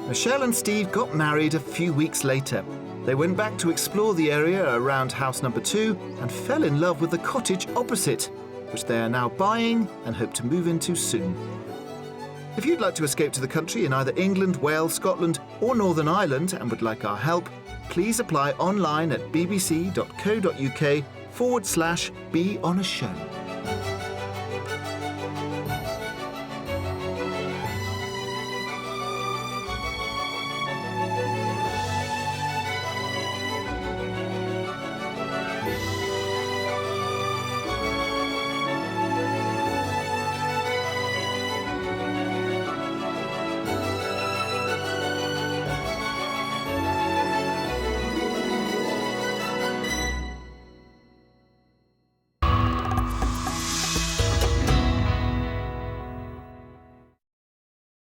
[SPEAKER 1] Michelle and Steve got married a few weeks later. They went back to explore the area around house number 2 and fell in love with the cottage opposite, which they are now buying and hope to move into soon. If you'd like to escape to the country in either England, Wales, Scotland or Northern Ireland and would like our help, please apply online at bbc.co.uk/be on a show.